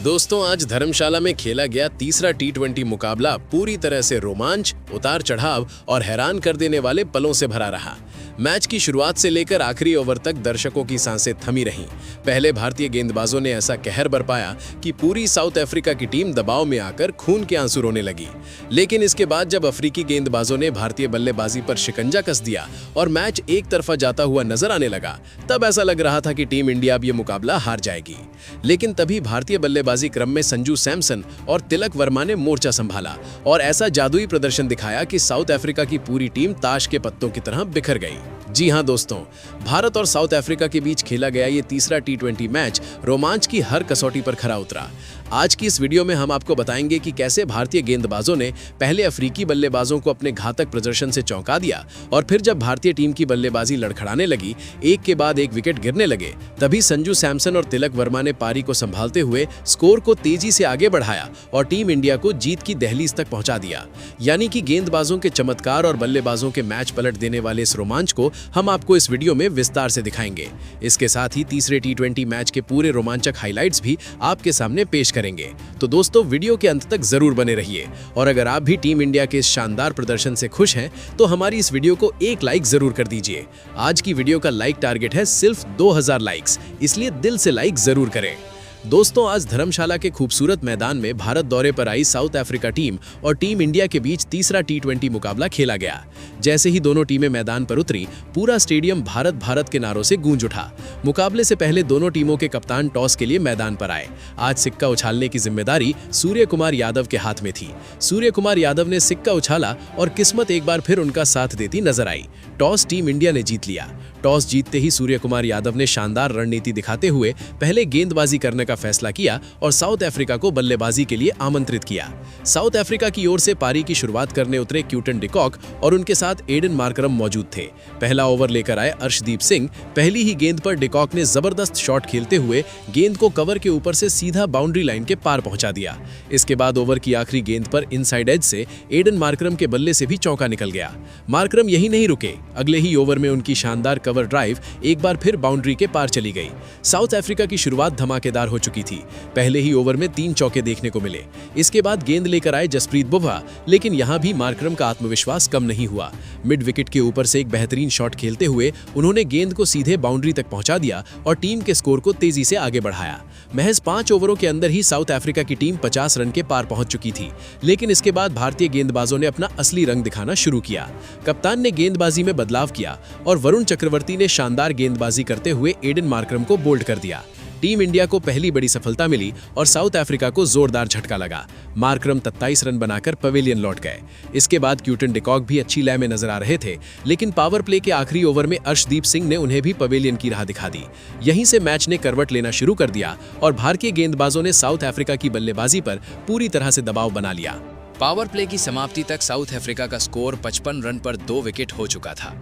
दोस्तों, आज धर्मशाला में खेला गया तीसरा टी20 मुकाबला पूरी तरह से रोमांच, उतार चढ़ाव और हैरान कर देने वाले पलों से भरा रहा। मैच की शुरुआत से लेकर आखिरी ओवर तक दर्शकों की सांसें थमी रहीं। पहले भारतीय गेंदबाजों ने ऐसा कहर बरपाया कि पूरी साउथ अफ्रीका की टीम दबाव में आकर खून के आंसू रोने लगी। लेकिन इसके बाद जब अफ्रीकी गेंदबाजों ने भारतीय बल्लेबाजी पर शिकंजा कस दिया और मैच एक तरफा जाता हुआ नजर आने लगा, तब ऐसा लग रहा था कि टीम इंडिया अब ये मुकाबला हार जाएगी। लेकिन तभी भारतीय बल्लेबाजी क्रम में संजू सैमसन और तिलक वर्मा ने मोर्चा संभाला और ऐसा जादुई प्रदर्शन दिखाया कि साउथ अफ्रीका की पूरी टीम ताश के पत्तों की तरह बिखर गई। जी हां दोस्तों, भारत और साउथ अफ्रीका के बीच खेला गया ये तीसरा टी20 मैच रोमांच की हर कसौटी पर खरा उतरा। आज की इस वीडियो में हम आपको बताएंगे कि कैसे भारतीय गेंदबाजों ने पहले अफ्रीकी बल्लेबाजों को अपने घातक प्रदर्शन से चौंका दिया और फिर जब भारतीय टीम की बल्लेबाजी लड़खड़ाने लगी, एक के बाद एक विकेट गिरने लगे, तभी संजू सैमसन और तिलक वर्मा ने पारी को संभालते हुए स्कोर को तेजी से आगे बढ़ाया और टीम इंडिया को जीत की दहलीज तक पहुंचा दिया। यानी कि गेंदबाजों के चमत्कार और बल्लेबाजों के मैच पलट देने वाले इस रोमांच को हम आपको इस वीडियो में विस्तार से दिखाएंगे। इसके साथ ही तीसरे टी20 मैच के पूरे रोमांचक हाइलाइट्स भी आपके सामने पेश करेंगे। तो दोस्तों, वीडियो के अंत तक जरूर बने रहिए और अगर आप भी टीम इंडिया के इस शानदार प्रदर्शन से खुश हैं तो हमारी इस वीडियो को एक लाइक जरूर कर दीजिए। आज की वीडियो का लाइक टारगेट है सिर्फ 2000 लाइक्स, इसलिए दिल से लाइक जरूर करें। दोस्तों, आज धर्मशाला के खूबसूरत मैदान में भारत दौरे पर आई साउथ अफ्रीका टीम और टीम इंडिया के बीच तीसरा टी20 मुकाबला खेला गया। जैसे ही दोनों टीमें मैदान पर उतरी, पूरा स्टेडियम भारत भारत के नारों से गूंज उठा। मुकाबले से पहले दोनों टीमों के कप्तान टॉस के लिए मैदान पर आए। आज सिक्का उछालने की जिम्मेदारी सूर्य कुमार यादव के हाथ में थी। सूर्य कुमार यादव ने सिक्का उछाला और किस्मत एक बार फिर उनका साथ देती नजर आई। टॉस टीम इंडिया ने जीत लिया। टॉस जीतते ही सूर्य कुमार यादव ने शानदार रणनीति दिखाते हुए पहले गेंदबाजी करने का फैसला किया और साउथ अफ्रीका को बल्लेबाजी के लिए आमंत्रित किया। साउथ अफ्रीका की ओर से पारी की शुरुआत करने उतरे क्यूटन डिकॉक और उनके साथ एडन मार्करम मौजूद थे। पहला ओवर लेकर आए अर्शदीप सिंह। पहली ही गेंद पर डिकॉक ने जबरदस्त शॉट खेलते हुए गेंद को कवर के ऊपर से सीधा बाउंड्री लाइन के पार पहुंचा दिया। इसके बाद ओवर की आखिरी गेंद पर इनसाइड एज से एडन मार्करम के बल्ले से भी चौका निकल गया। मार्करम यही नहीं रुके, अगले ही ओवर में उनकी शानदार कवर ड्राइव एक बार फिर बाउंड्री के पार चली गई। साउथ अफ्रीका की शुरुआत धमाकेदार हो चुकी थी। पहले ही ओवर में 3 चौके देखने को मिले। इसके बाद गेंद लेकर आए जसप्रीत बुमराह, लेकिन यहां भी मार्करम का आत्मविश्वास कम नहीं हुआ। मिड विकेट के ऊपर से एक बेहतरीन शॉट खेलते हुए उन्होंने गेंद को सीधे बाउंड्री तक पहुंचा दिया और टीम के स्कोर को तेजी से आगे बढ़ाया। महज 5 ओवरों के अंदर ही साउथ अफ्रीका की टीम 50 रन के पार पहुंच चुकी थी। लेकिन इसके बाद भारतीय गेंदबाजों ने अपना असली रंग दिखाना शुरू किया। कप्तान ने गेंदबाजी में बदलाव किया और वरुण चक्रवर्ती ने शानदार गेंदबाजी करते हुए एडन मार्करम को बोल्ड कर दिया। टीम इंडिया को पहली बड़ी सफलता मिली और साउथ अफ्रीका को जोरदार झटका लगा। मार्करम 27 रन बनाकर पवेलियन लौट गए। इसके बाद क्यूटन डिकॉक भी अच्छी लय में नजर आ रहे थे, लेकिन पावर प्ले के आखिरी ओवर में अर्शदीप सिंह ने उन्हें भी पवेलियन की राह दिखा दी। यहीं से मैच ने करवट लेना शुरू कर दिया और भारतीय गेंदबाजों ने साउथ अफ्रीका की बल्लेबाजी पर पूरी तरह से दबाव बना लिया। पावर प्ले की समाप्ति तक साउथ अफ्रीका का स्कोर 55 रन पर 2 विकेट हो चुका था।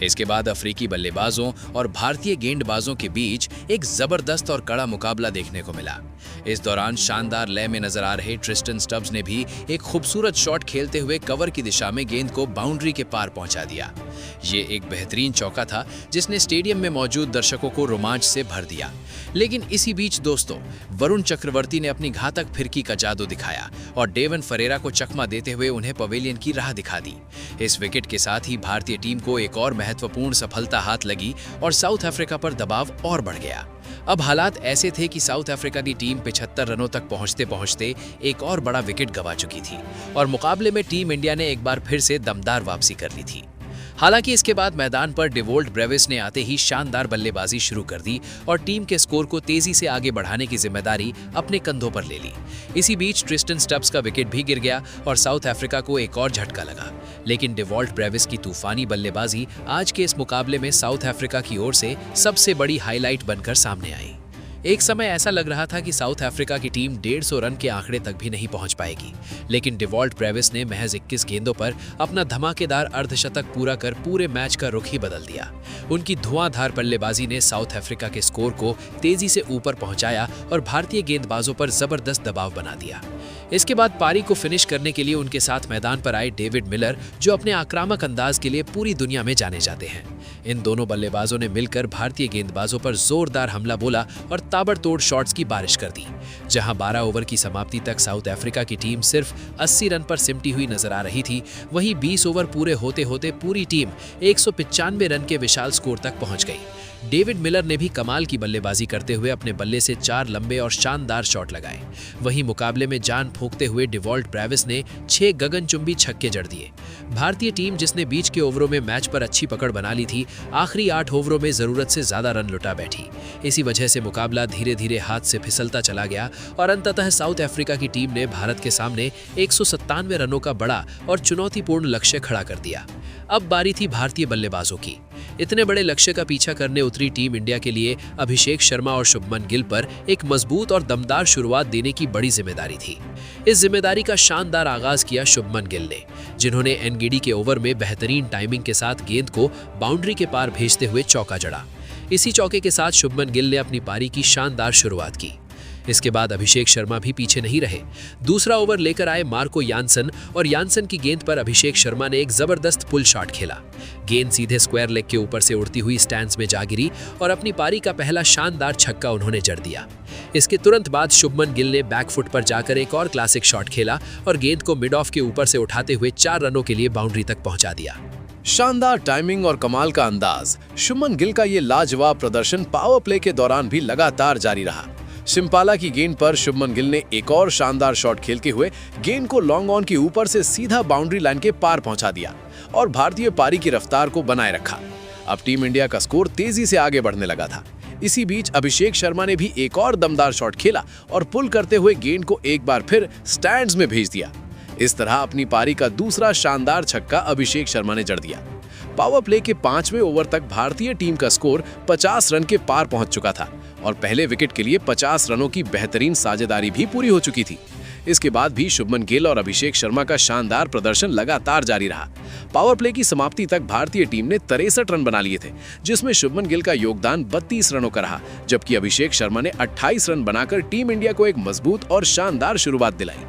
इसके बाद अफ्रीकी बल्लेबाजों और भारतीय गेंदबाजों के बीच एक जबरदस्त और कड़ा मुकाबला देखने को मिला। इस दौरान शानदार लय में नजर आ रहे ट्रिस्टन स्टब्स ने भी एक खूबसूरत शॉट खेलते हुए कवर की दिशा में गेंद को बाउंड्री के पार पहुंचा दिया। ये एक बेहतरीन चौका था जिसने स्टेडियम में मौजूद दर्शकों को रोमांच से भर दिया। लेकिन इसी बीच दोस्तों, वरुण चक्रवर्ती ने अपनी घातक फिरकी का जादू दिखाया और डेवन फरेरा को चकमा देते हुए उन्हें पवेलियन की राह दिखा दी। इस विकेट के साथ ही भारतीय टीम को एक और महत्वपूर्ण सफलता हाथ लगी और साउथ अफ्रीका पर दबाव और बढ़ गया। अब हालात ऐसे थे कि साउथ अफ्रीका की टीम 75 रनों तक पहुंचते पहुंचते एक और बड़ा विकेट गंवा चुकी थी और मुकाबले में टीम इंडिया ने एक बार फिर से दमदार वापसी कर ली थी। हालांकि इसके बाद मैदान पर डेवोल्ट ब्रेविस ने आते ही शानदार बल्लेबाजी शुरू कर दी और टीम के स्कोर को तेजी से आगे बढ़ाने की जिम्मेदारी अपने कंधों पर ले ली। इसी बीच ट्रिस्टन स्टब्स का विकेट भी गिर गया और साउथ अफ्रीका को एक और झटका लगा। लेकिन डेवोल्ट ब्रेविस की तूफानी बल्लेबाजी आज के इस मुकाबले में साउथ अफ्रीका की ओर से सबसे बड़ी हाईलाइट बनकर सामने आई। एक समय ऐसा लग रहा था कि साउथ अफ्रीका की टीम 150 रन के आंकड़े तक भी नहीं पहुंच पाएगी, लेकिन डेवॉल्ट ब्रेविस ने महज 21 गेंदों पर अपना धमाकेदार अर्धशतक पूरा कर पूरे मैच का रुख ही बदल दिया। उनकी धुआंधार बल्लेबाजी ने साउथ अफ्रीका के स्कोर को तेजी से ऊपर पहुंचाया और भारतीय गेंदबाजों पर जबरदस्त दबाव बना दिया। इसके बाद पारी को फिनिश करने के लिए उनके साथ मैदान पर आए डेविड मिलर, जो अपने आक्रामक अंदाज के लिए पूरी दुनिया में जाने जाते हैं। इन दोनों बल्लेबाजों ने मिलकर भारतीय गेंदबाजों पर जोरदार हमला बोला और ताबड़तोड़ शॉट्स की बारिश कर दी। जहां 12 ओवर की समाप्ति तक साउथ अफ्रीका की टीम सिर्फ 80 रन पर सिमटी हुई नजर आ रही थी, वहीं 20 ओवर पूरे होते होते पूरी टीम 195 रन के विशाल स्कोर तक पहुंच गई। डेविड मिलर ने भी कमाल की बल्लेबाजी करते हुए अपने बल्ले से 4 लंबे और शानदार शॉट लगाए। वहीं मुकाबले में जान फूंकते हुए डिवॉल्ट ब्रेविस ने 6 गगनचुंबी छक्के जड़ दिए। भारतीय टीम, जिसने बीच के ओवरों में मैच पर अच्छी पकड़ बना ली थी, आखिरी 8 ओवरों में जरूरत से ज्यादा रन लुटा बैठी। इसी वजह से मुकाबला धीरे धीरे हाथ से फिसलता चला गया और अंततः साउथ अफ्रीका की टीम ने भारत के सामने 197 रनों का बड़ा और चुनौतीपूर्ण लक्ष्य खड़ा कर दिया। अब बारी थी भारतीय बल्लेबाजों की। इतने बड़े लक्ष्य का पीछा करने उतरी टीम इंडिया के लिए अभिषेक शर्मा और शुभमन गिल पर एक मजबूत और दमदार शुरुआत देने की बड़ी जिम्मेदारी थी। इस जिम्मेदारी का शानदार आगाज किया शुभमन गिल ने, जिन्होंने एनगिडी के ओवर में बेहतरीन टाइमिंग के साथ गेंद को बाउंड्री के पार भेजते हुए चौका जड़ा। इसी चौके के साथ शुभमन गिल ने अपनी पारी की शानदार शुरुआत की। इसके बाद अभिषेक शर्मा भी पीछे नहीं रहे। दूसरा ओवर लेकर आए मार्को यानसन और यानसन की गेंद पर अभिषेक शर्मा ने एक जबरदस्त पुल शॉट खेला। गेंद सीधे स्क्वायर लेग के ऊपर से उड़ती हुई स्टैंड्स में जा गिरी और अपनी पारी का पहला शानदार छक्का उन्होंने जड़ दिया। इसके तुरंत बाद शुभमन गिल ने बैकफुट पर जाकर एक और क्लासिक शॉट खेला और गेंद को मिड ऑफ के ऊपर से उठाते हुए 4 रनों के लिए बाउंड्री तक पहुंचा दिया। शानदार टाइमिंग और कमाल का अंदाज। शुभमन गिल का ये लाजवाब प्रदर्शन पावर प्ले के दौरान भी लगातार जारी रहा। सिम्पाला की गेंद पर शुभमन गिल ने एक और शानदार शॉट खेलते हुए गेंद को लॉन्ग ऑन के ऊपर से सीधा बाउंड्री लाइन के पार पहुंचा दिया और भारतीय पारी की रफ्तार को बनाए रखा। अब टीम इंडिया का स्कोर तेजी से आगे बढ़ने लगा था। इसी बीच अभिषेक शर्मा ने भी एक और दमदार शॉट खेला और पुल करते हुए गेंद को एक बार फिर स्टैंड्स में भेज दिया। इस तरह अपनी पारी का दूसरा शानदार छक्का अभिषेक शर्मा ने जड़ दिया। पावर प्ले के 5वें ओवर तक भारतीय टीम का स्कोर 50 रन के पार पहुंच चुका था और पहले विकेट के लिए 50 रनों की बेहतरीन साझेदारी भी पूरी हो चुकी थी। इसके बाद भी शुभमन गिल और अभिषेक शर्मा का शानदार प्रदर्शन लगातार जारी रहा। पावर प्ले की समाप्ति तक भारतीय टीम ने 63 रन बना लिए थे, जिसमें शुभमन गिल का योगदान 32 रनों का रहा, जबकि अभिषेक शर्मा ने 28 रन बनाकर टीम इंडिया को एक मजबूत और शानदार शुरुआत दिलाई।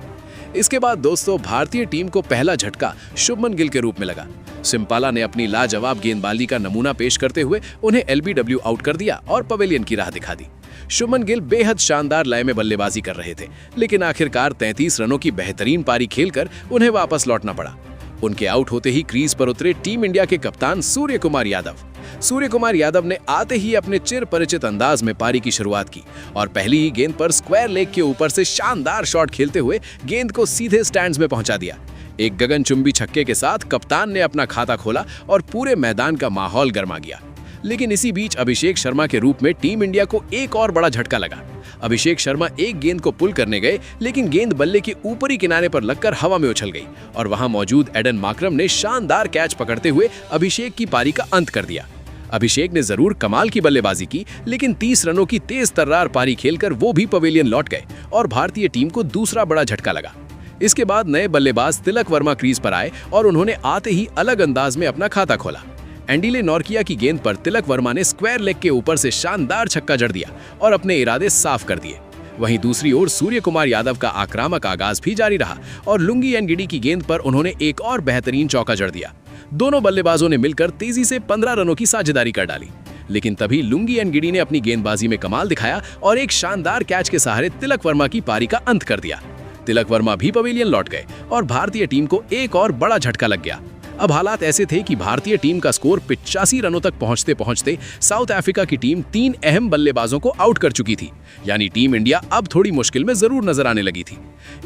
इसके बाद दोस्तों, भारतीय टीम को पहला झटका शुभमन गिल के रूप में लगा। सिम्पाला ने अपनी लाजवाब गेंदबाजी का नमूना पेश करते हुए उन्हें एलबीडब्ल्यू आउट कर दिया और पवेलियन की राह दिखा दी। शुभमन गिल बेहद शानदार लय में बल्लेबाजी कर रहे थे, लेकिन आखिरकार 33 रनों की बेहतरीन पारी खेलकर उन्हें वापस लौटना पड़ा। उनके आउट होते ही क्रीज पर उतरे टीम इंडिया के कप्तान सूर्य कुमार यादव। सूर्य कुमार यादव ने आते ही अपने चिर परिचित अंदाज में पारी की शुरुआत की और पहली ही गेंद पर स्क्वायर लेग के ऊपर से शानदार शॉट खेलते हुए गेंद को सीधे स्टैंड्स में पहुंचा दिया। एक गगनचुंबी छक्के के साथ कप्तान ने अपना खाता खोला और पूरे मैदान का माहौल गर्मा गया। लेकिन इसी बीच अभिषेक शर्मा के रूप में टीम इंडिया को एक और बड़ा झटका लगा। अभिषेक शर्मा एक गेंद को पुल करने गए, लेकिन गेंद बल्ले के ऊपरी किनारे पर लगकर हवा में उछल गई और वहां मौजूद एडन मार्क्रम ने शानदार कैच पकड़ते हुए अभिषेक की पारी का अंत कर दिया। अभिषेक ने जरूर कमाल की बल्लेबाजी की, लेकिन 30 रनों की तेज तर्रार पारी खेलकर वो भी पवेलियन लौट गए और भारतीय टीम को दूसरा बड़ा झटका लगा। इसके बाद नए बल्लेबाज तिलक वर्मा क्रीज पर आए और उन्होंने आते ही अलग अंदाज में अपना खाता खोला। एंडिले नॉर्किया की गेंद पर तिलक वर्मा ने स्क्वायर लेग के ऊपर से शानदार छक्का जड़ दिया और अपने इरादे साफ कर दिए। वहीं दूसरी ओर सूर्य कुमार यादव का आक्रामक आगाज भी जारी रहा और लुंगी एनगिडी की गेंद पर उन्होंने एक और बेहतरीन चौका जड़ दिया। दोनों बल्लेबाजों ने मिलकर तेजी से 15 रनों की साझेदारी कर डाली, लेकिन तभी लुंगी एनगिडी ने अपनी गेंदबाजी में कमाल दिखाया और एक शानदार कैच के सहारे तिलक वर्मा की पारी का अंत कर दिया। तिलक वर्मा भी पवेलियन लौट गए और भारतीय टीम को एक और बड़ा झटका लग गया। अब हालात ऐसे थे कि भारतीय टीम का स्कोर 85 रनों तक पहुंचते पहुंचते साउथ अफ्रीका की टीम 3 अहम बल्लेबाजों को आउट कर चुकी थी, यानी टीम इंडिया अब थोड़ी मुश्किल में जरूर नजर आने लगी थी।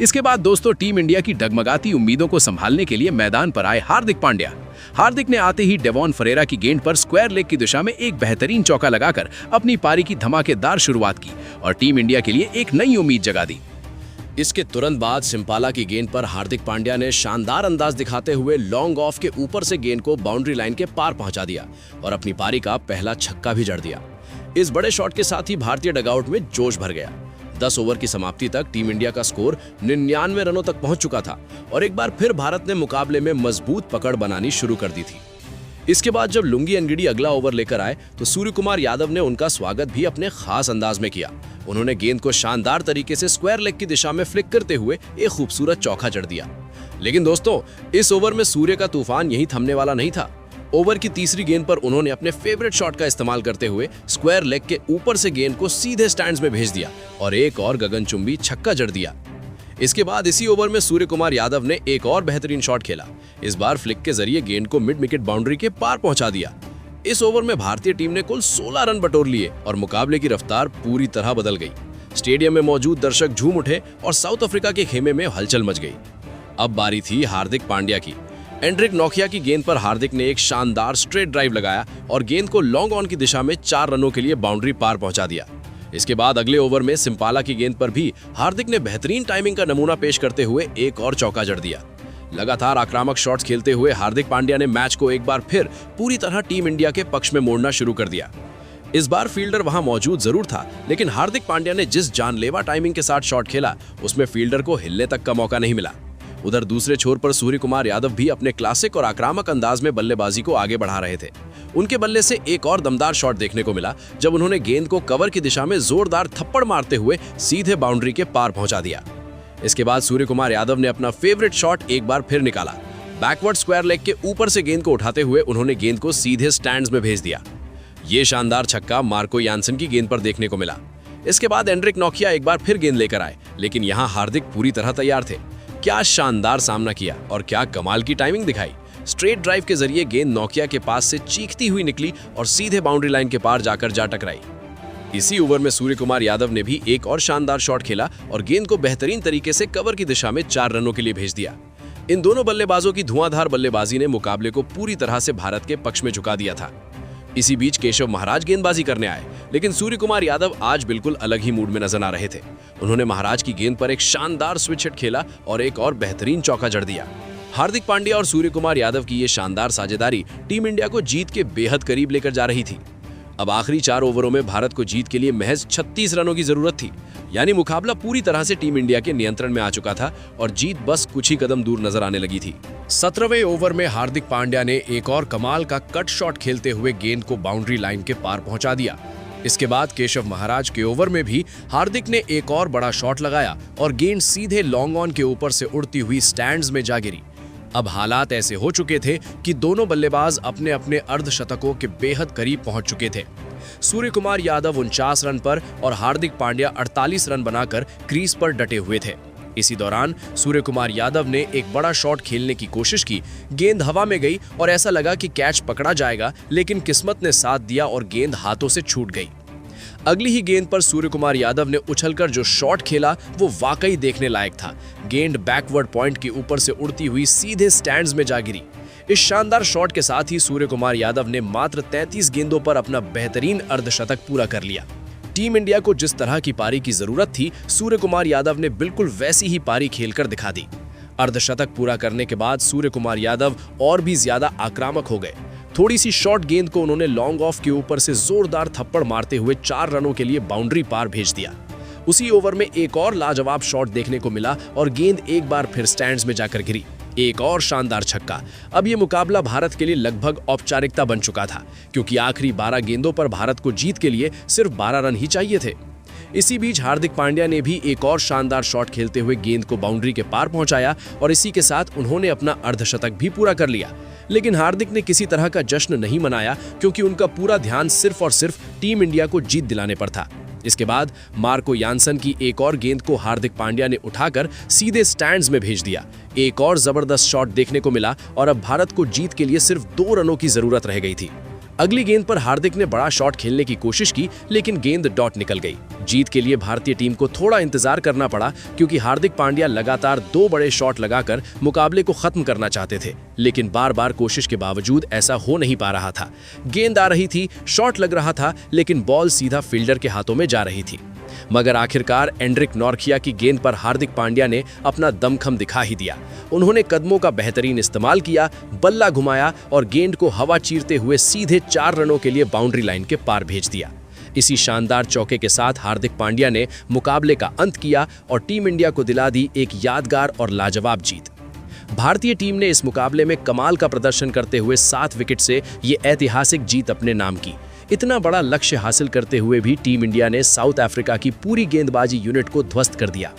इसके बाद दोस्तों, टीम इंडिया की डगमगाती उम्मीदों को संभालने के लिए मैदान पर आए हार्दिक पांड्या। हार्दिक ने आते ही डेवॉन फरेरा की गेंद पर स्क्वायर लेग की दिशा में एक बेहतरीन चौका लगाकर अपनी पारी की धमाकेदार शुरुआत की और टीम इंडिया के लिए एक नई उम्मीद जगा दी। इसके तुरंत बाद सिम्पाला की गेंद पर हार्दिक पांड्या ने शानदार अंदाज दिखाते हुए लॉन्ग ऑफ के ऊपर से गेंद को बाउंड्री लाइन के पार पहुंचा दिया और अपनी पारी का पहला छक्का भी जड़ दिया। इस बड़े शॉट के साथ ही भारतीय डगआउट में जोश भर गया। 10 ओवर की समाप्ति तक टीम इंडिया का स्कोर 99 रनों तक पहुंच चुका था और एक बार फिर भारत ने मुकाबले में मजबूत पकड़ बनानी शुरू कर दी थी। इसके बाद जब लुंगी एनगिडी अगला ओवर लेकर आए तो सूर्य कुमार यादव ने उनका स्वागत भी अपने खास अंदाज में किया। उन्होंने गेंद को शानदार तरीके से स्क्वायर लेग की दिशा में फ्लिक करते हुए एक खूबसूरत चौका जड़ दिया। लेकिन दोस्तों, इस ओवर में सूर्य का तूफान यही थमने वाला नहीं था। ओवर की तीसरी गेंद पर उन्होंने अपने फेवरेट शॉट का इस्तेमाल करते हुए स्क्वायर लेग के ऊपर से गेंद को सीधे स्टैंड्स में भेज दिया और एक और गगनचुंबी छक्का जड़ दिया। इसके बाद इसी ओवर में सूर्य कुमार यादव ने एक और बेहतरीन शॉट खेला। इस बार फ्लिक के जरिए गेंद को मिड विकेट बाउंड्री के पार पहुंचा दिया। इस ओवर में भारतीय टीम ने कुल 16 रन बटोर लिए और मुकाबले की रफ्तार पूरी तरह बदल गई। स्टेडियम में मौजूद दर्शक झूम उठे और साउथ अफ्रीका के खेमे में हलचल मच गई। अब बारी थी हार्दिक पांड्या की। एंड्रिक नोकिया की गेंद पर हार्दिक ने एक शानदार स्ट्रेट ड्राइव लगाया और गेंद को लॉन्ग ऑन की दिशा में 4 रनों के लिए बाउंड्री पार पहुंचा दिया। इसके बाद अगले ओवर में सिंपाला की गेंद पर भी हार्दिक ने बेहतरीन टाइमिंग का नमूना पेश करते हुए एक और चौका जड़ दिया। लगातार आक्रामक शॉट्स खेलते हुए हार्दिक पांड्या ने मैच को एक बार फिर पूरी तरह टीम इंडिया के पक्ष में मोड़ना शुरू कर दिया। इस बार फील्डर वहां मौजूद जरूर था, लेकिन हार्दिक पांड्या ने जिस जानलेवा टाइमिंग के साथ शॉट खेला उसमें फील्डर को हिलने तक का मौका नहीं मिला। उधर दूसरे छोर पर सूर्य कुमार यादव भी अपने क्लासिक और आक्रामक अंदाज में बल्लेबाजी को आगे बढ़ा रहे थे। उनके बल्ले से एक और दमदार शॉट देखने को मिला जब उन्होंने गेंद को कवर की दिशा में जोरदार थप्पड़ मारते हुए सीधे बाउंड्री के पार पहुंचा दिया। इसके बाद सूर्य कुमार यादव ने अपना फेवरेट शॉट एक बार फिर निकाला। बैकवर्ड स्क्वायर लेग के ऊपर से गेंद को उठाते हुए उन्होंने गेंद को सीधे स्टैंड्स में भेज दिया। ये शानदार छक्का मार्को यानसन की गेंद पर देखने को मिला। इसके बाद एंड्रिक नोकिया एक बार फिर गेंद लेकर आए, लेकिन यहाँ हार्दिक पूरी तरह तैयार थे। क्या शानदार सामना किया और क्या कमाल की टाइमिंग दिखाई। स्ट्रेट ड्राइव के जरिए गेंद नोकिया के पास से चीखती हुई निकली और सीधे बाउंड्री लाइन के पार जाकर जा टकराई। इसी ओवर में सूर्य कुमार यादव ने भी एक और शानदार शॉट खेला और गेंद को बेहतरीन तरीके से कवर की दिशा में 4 रनों के लिए भेज दिया। इन दोनों बल्लेबाजों की धुआंधार बल्लेबाजी ने मुकाबले को पूरी तरह से भारत के पक्ष में झुका दिया था। इसी बीच केशव महाराज गेंदबाजी करने आए, लेकिन सूर्य कुमार यादव आज बिल्कुल अलग ही मूड में नजर आ रहे थे। उन्होंने महाराज की गेंद पर एक शानदार स्विच हिट खेला और एक और बेहतरीन चौका जड़ दिया। हार्दिक पांड्या और सूर्य कुमार यादव की ये शानदार साझेदारी टीम इंडिया को जीत के बेहद करीब लेकर जा रही थी। अब आखिरी 4 ओवरों में भारत को जीत के लिए महज 36 रनों की जरूरत थी, यानी मुकाबला पूरी तरह से टीम इंडिया के नियंत्रण में आ चुका था और जीत बस कुछ ही कदम दूर नजर आने लगी थी। 17वें ओवर में हार्दिक पांड्या ने एक और कमाल का कट शॉट खेलते हुए गेंद को बाउंड्री लाइन के पार पहुंचा दिया। इसके बाद केशव महाराज के ओवर में भी हार्दिक ने एक और बड़ा शॉट लगाया और गेंद सीधे लॉन्ग ऑन के ऊपर से उड़ती हुई स्टैंड्स में जा गिरी। अब हालात ऐसे हो चुके थे कि दोनों बल्लेबाज अपने अपने अर्धशतकों के बेहद करीब पहुंच चुके थे। सूर्य कुमार यादव 49 रन पर और हार्दिक पांड्या 48 रन बनाकर क्रीज पर डटे हुए थे। इसी दौरान सूर्य कुमार यादव ने एक बड़ा शॉट खेलने की कोशिश की। गेंद हवा में गई और ऐसा लगा कि कैच पकड़ा जाएगा, लेकिन किस्मत ने साथ दिया और गेंद हाथों से छूट गई। अगली ही गेंद पर सूर्य कुमार यादव ने उछलकर जो शॉट खेला वो वाकई देखने लायक था। गेंद बैकवर्ड पॉइंट के ऊपर से उड़ती हुई सीधे स्टैंड्स में जा गिरी। इस शानदार शॉट के साथ ही सूर्य कुमार यादव ने मात्र 33 गेंदों पर अपना बेहतरीन अर्धशतक पूरा कर लिया। टीम इंडिया को जिस तरह की पारी की जरूरत थी, सूर्य कुमार यादव ने बिल्कुल वैसी ही पारी खेलकर दिखा दी। अर्धशतक पूरा करने के बाद सूर्य कुमार यादव और भी ज्यादा आक्रामक हो गए। थोड़ी सी शॉर्ट गेंद को उन्होंने लॉन्ग ऑफ के ऊपर से जोरदार थप्पड़ मारते हुए 4 रनों के लिए बाउंड्री पार भेज दिया। उसी ओवर में एक और लाजवाब शॉट देखने को मिला और गेंद एक बार फिर स्टैंड्स में जाकर गिरी। एक और शानदार छक्का। अब यह मुकाबला भारत के लिए लगभग औपचारिकता बन चुका था, क्योंकि आखिरी 12 गेंदों पर भारत को जीत के लिए सिर्फ 12 रन ही चाहिए थे। इसी बीच हार्दिक पांड्या ने भी एक और शानदार शॉट खेलते हुए गेंद को बाउंड्री के पार पहुंचाया और इसी के साथ उन्होंने अपना अर्धशतक भी पूरा कर लिया। लेकिन हार्दिक ने किसी तरह का जश्न नहीं मनाया, क्योंकि उनका पूरा ध्यान सिर्फ और सिर्फ टीम इंडिया को जीत दिलाने पर था। इसके बाद मार्को यानसन की एक और गेंद को हार्दिक पांड्या ने उठाकर सीधे स्टैंड्स में भेज दिया। एक और जबरदस्त शॉट देखने को मिला और अब भारत को जीत के लिए सिर्फ 2 रनों की जरूरत रह गई थी। अगली गेंद पर हार्दिक ने बड़ा शॉट खेलने की कोशिश की, लेकिन गेंद डॉट निकल गई। जीत के लिए भारतीय टीम को थोड़ा इंतजार करना पड़ा, क्योंकि हार्दिक पांड्या लगातार 2 बड़े शॉट लगाकर मुकाबले को खत्म करना चाहते थे, लेकिन बार बार कोशिश के बावजूद ऐसा हो नहीं पा रहा था। गेंद आ रही थी, शॉट लग रहा था, लेकिन बॉल सीधा फील्डर के हाथों में जा रही थी। मगर आखिरकार एंड्रिक नोकिया की गेंद पर हार्दिक पांड्या ने अपना दमखम दिखा ही दिया। उन्होंने कदमों का बेहतरीन इस्तेमाल किया, बल्ला घुमाया और गेंद को हवा चीरते हुए सीधे 4 रनों के लिए बाउंड्री लाइन के पार भेज दिया। इसी शानदार चौके के साथ हार्दिक पांड्या ने मुकाबले का अंत किया और टीम इंडिया को दिला दी एक यादगार और लाजवाब जीत। भारतीय टीम ने इस मुकाबले में कमाल का प्रदर्शन करते हुए 7 विकेट से ये ऐतिहासिक जीत अपने नाम की। इतना बड़ा लक्ष्य हासिल करते हुए भी टीम इंडिया ने साउथ अफ्रीका की पूरी गेंदबाजी यूनिट को ध्वस्त कर दिया।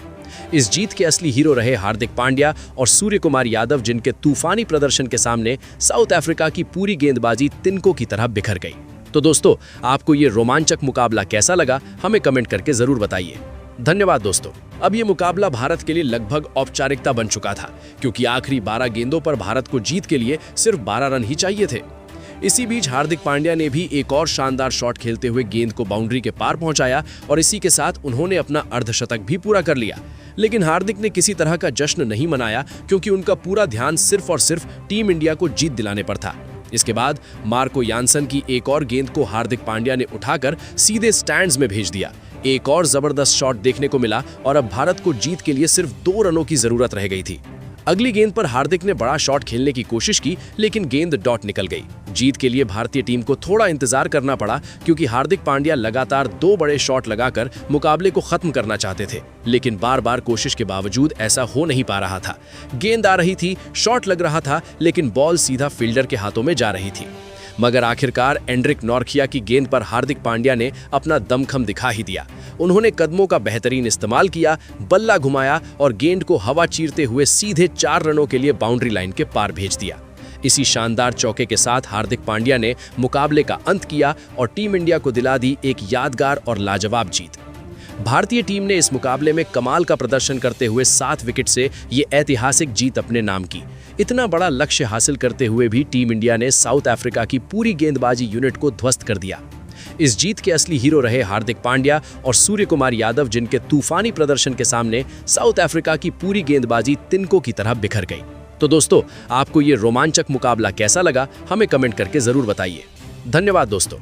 इस जीत के असली हीरो रहे हार्दिक पांड्या और सूर्य कुमार यादव, जिनके तूफानी प्रदर्शन के सामने साउथ अफ्रीका की पूरी गेंदबाजी तिनकों की तरह बिखर गई। तो दोस्तों, आपको ये रोमांचक मुकाबला कैसा लगा, हमें कमेंट करके जरूर बताइए। धन्यवाद दोस्तों। अब ये मुकाबला भारत के लिए लगभग औपचारिकता बन चुका था, क्योंकि आखिरी 12 गेंदों पर भारत को जीत के लिए सिर्फ 12 रन ही चाहिए थे। इसी बीच हार्दिक पांड्या ने भी एक और शानदार शॉट खेलते हुए गेंद को बाउंड्री के पार पहुंचाया और इसी के साथ उन्होंने अपना अर्धशतक भी पूरा कर लिया। लेकिन हार्दिक ने किसी तरह का जश्न नहीं मनाया, क्योंकि उनका पूरा ध्यान सिर्फ और सिर्फ टीम इंडिया को जीत दिलाने पर था। इसके बाद मार्को यानसन की एक और गेंद को हार्दिक पांड्या ने उठाकर सीधे स्टैंड्स में भेज दिया। एक और जबरदस्त शॉट देखने को मिला और अब भारत को जीत के लिए सिर्फ 2 रनों की जरूरत रह गई थी। अगली गेंद पर हार्दिक ने बड़ा शॉट खेलने की कोशिश की, लेकिन गेंद डॉट निकल गई। जीत के लिए भारतीय टीम को थोड़ा इंतजार करना पड़ा, क्योंकि हार्दिक पांड्या लगातार 2 बड़े शॉट लगाकर मुकाबले को खत्म करना चाहते थे, लेकिन बार बार कोशिश के बावजूद ऐसा हो नहीं पा रहा था। गेंद आ रही थी, शॉट लग रहा था, लेकिन बॉल सीधा फील्डर के हाथों में जा रही थी। मगर आखिरकार एंड्रिक नॉर्किया की गेंद पर हार्दिक पांड्या ने अपना दमखम दिखा ही दिया। उन्होंने कदमों का बेहतरीन इस्तेमाल किया, बल्ला घुमाया और गेंद को हवा चीरते हुए सीधे 4 रनों के लिए बाउंड्री लाइन के पार भेज दिया। इसी शानदार चौके के साथ हार्दिक पांड्या ने मुकाबले का अंत किया और टीम इंडिया को दिला दी एक यादगार और लाजवाब जीत। भारतीय टीम ने इस मुकाबले में कमाल का प्रदर्शन करते हुए 7 विकेट से ये ऐतिहासिक जीत अपने नाम की। इतना बड़ा लक्ष्य हासिल करते हुए भी टीम इंडिया ने साउथ अफ्रीका की पूरी गेंदबाजी यूनिट को ध्वस्त कर दिया। इस जीत के असली हीरो रहे हार्दिक पांड्या और सूर्य कुमार यादव, जिनके तूफानी प्रदर्शन के सामने साउथ अफ्रीका की पूरी गेंदबाजी तिनकों की तरह बिखर गई। तो दोस्तों, आपको ये रोमांचक मुकाबला कैसा लगा, हमें कमेंट करके जरूर बताइए। धन्यवाद दोस्तों।